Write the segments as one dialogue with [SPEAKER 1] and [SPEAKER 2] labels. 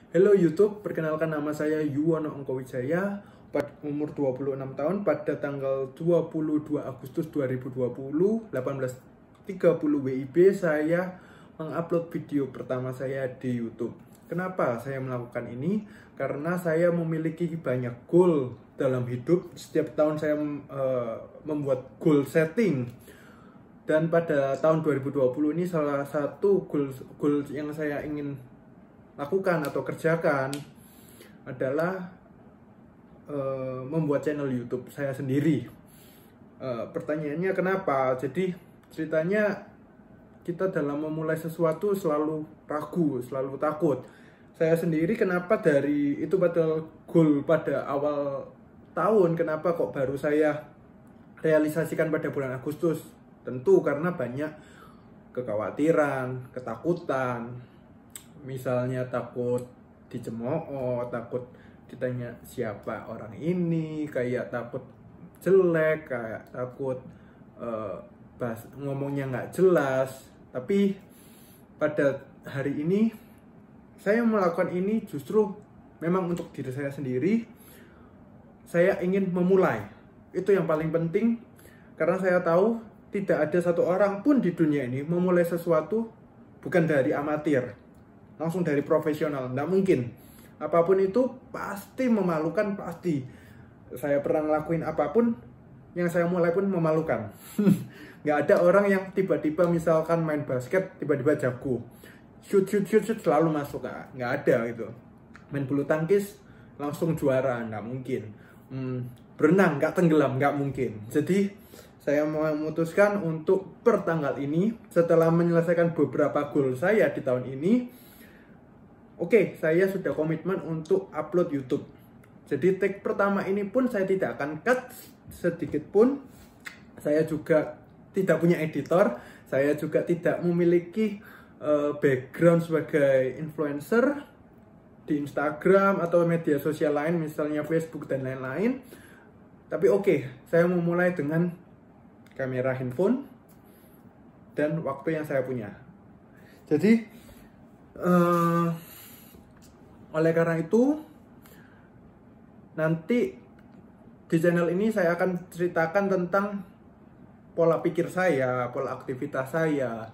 [SPEAKER 1] Halo YouTube, perkenalkan nama saya Yuwono Engkowijaya, umur 26 tahun, pada tanggal 22 Agustus 2020, 18.30 WIB, saya mengupload video pertama saya di YouTube. Kenapa saya melakukan ini? Karena saya memiliki banyak goal dalam hidup. Setiap tahun saya membuat goal setting. Dan pada tahun 2020 ini salah satu goal yang saya ingin lakukan atau kerjakan adalah membuat channel YouTube saya sendiri. Pertanyaannya kenapa? Jadi ceritanya kita dalam memulai sesuatu selalu ragu, selalu takut. Saya sendiri kenapa dari itu pada goal pada awal tahun, kenapa kok baru saya realisasikan pada bulan Agustus? Tentu karena banyak kekhawatiran, ketakutan. Misalnya takut dicemooh, takut ditanya siapa orang ini, kayak takut jelek, kayak takut ngomongnya nggak jelas. Tapi pada hari ini saya melakukan ini justru memang untuk diri saya sendiri. Saya ingin memulai, itu yang paling penting, karena saya tahu tidak ada satu orang pun di dunia ini memulai sesuatu bukan dari amatir, langsung dari profesional. Nggak mungkin. Apapun itu pasti memalukan, pasti. Saya pernah ngelakuin apapun, yang saya mulai pun memalukan. Nggak ada orang yang tiba-tiba misalkan main basket, tiba-tiba jago. Shoot, selalu masuk. Nggak ada gitu. Main bulu tangkis, langsung juara. Nggak mungkin. Berenang, nggak tenggelam, nggak mungkin. Jadi saya memutuskan untuk per tanggal ini, setelah menyelesaikan beberapa goal saya di tahun ini, oke, saya sudah komitmen untuk upload YouTube. Jadi take pertama ini pun saya tidak akan cut sedikit pun. Saya juga tidak punya editor. Saya juga tidak memiliki background sebagai influencer di Instagram atau media sosial lain, misalnya Facebook dan lain-lain. Tapi oke, saya memulai dengan kamera handphone dan waktu yang saya punya. Jadi oleh karena itu, nanti di channel ini saya akan ceritakan tentang pola pikir saya, pola aktivitas saya,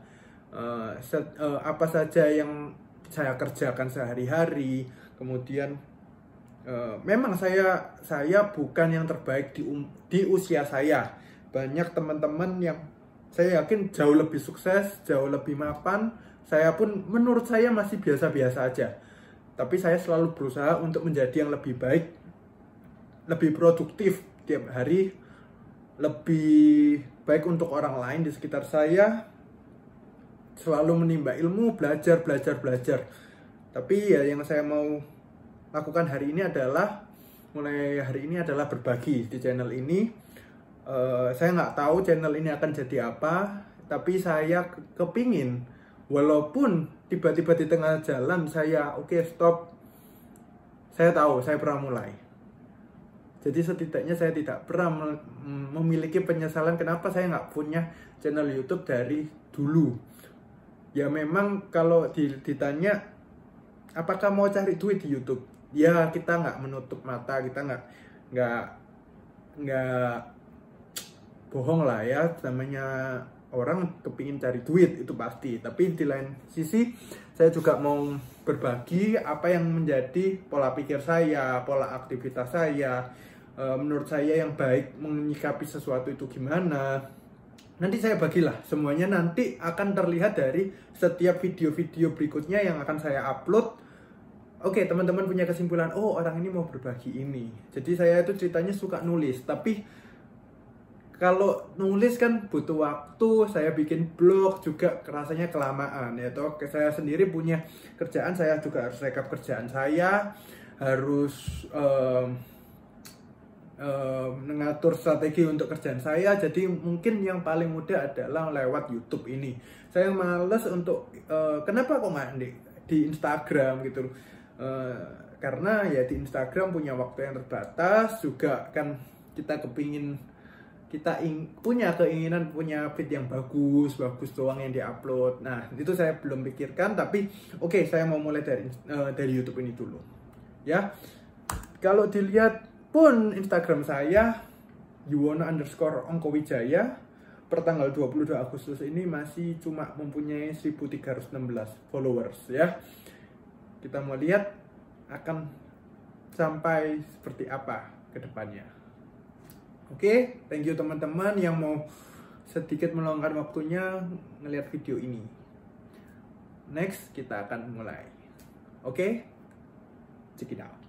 [SPEAKER 1] apa saja yang saya kerjakan sehari-hari. Kemudian memang saya bukan yang terbaik di usia saya. Banyak teman-teman yang saya yakin jauh lebih sukses, jauh lebih mapan. Saya pun menurut saya masih biasa-biasa aja. Tapi saya selalu berusaha untuk menjadi yang lebih baik, lebih produktif tiap hari, lebih baik untuk orang lain di sekitar saya, selalu menimba ilmu, belajar. Tapi ya yang saya mau lakukan hari ini adalah, mulai hari ini adalah berbagi di channel ini. Saya nggak tahu channel ini akan jadi apa, tapi saya kepingin, walaupun tiba-tiba di tengah jalan saya stop, saya tahu saya pernah mulai. Jadi setidaknya saya tidak pernah memiliki penyesalan kenapa saya nggak punya channel YouTube dari dulu. Ya memang kalau ditanya apakah mau cari duit di YouTube, ya kita nggak menutup mata, kita nggak bohong lah ya, namanya orang kepingin cari duit itu pasti. Tapi di lain sisi saya juga mau berbagi apa yang menjadi pola pikir saya, pola aktivitas saya, menurut saya yang baik menyikapi sesuatu itu gimana. Nanti saya bagilah semuanya, nanti akan terlihat dari setiap video-video berikutnya yang akan saya upload. Oke, teman-teman punya kesimpulan, oh orang ini mau berbagi ini. Jadi saya itu ceritanya suka nulis, tapi kalau nulis kan butuh waktu. Saya bikin blog juga rasanya kelamaan ya toh. Saya sendiri punya kerjaan, saya juga harus rekap kerjaan saya, harus mengatur strategi untuk kerjaan saya. Jadi mungkin yang paling mudah adalah lewat YouTube ini. Saya males untuk kenapa kok nggak di Instagram gitu, karena ya di Instagram punya waktu yang terbatas juga kan. Kita kita punya keinginan punya feed yang bagus doang yang diupload. Nah, itu saya belum pikirkan, tapi oke, saya mau mulai dari YouTube ini dulu. Ya. Kalau dilihat pun Instagram saya yuwono_ongkowijaya per tanggal 22 Agustus ini masih cuma mempunyai 1316 followers ya. Kita mau lihat akan sampai seperti apa ke depannya. Oke, thank you teman-teman yang mau sedikit meluangkan waktunya ngelihat video ini. Next, kita akan mulai. Oke, check it out.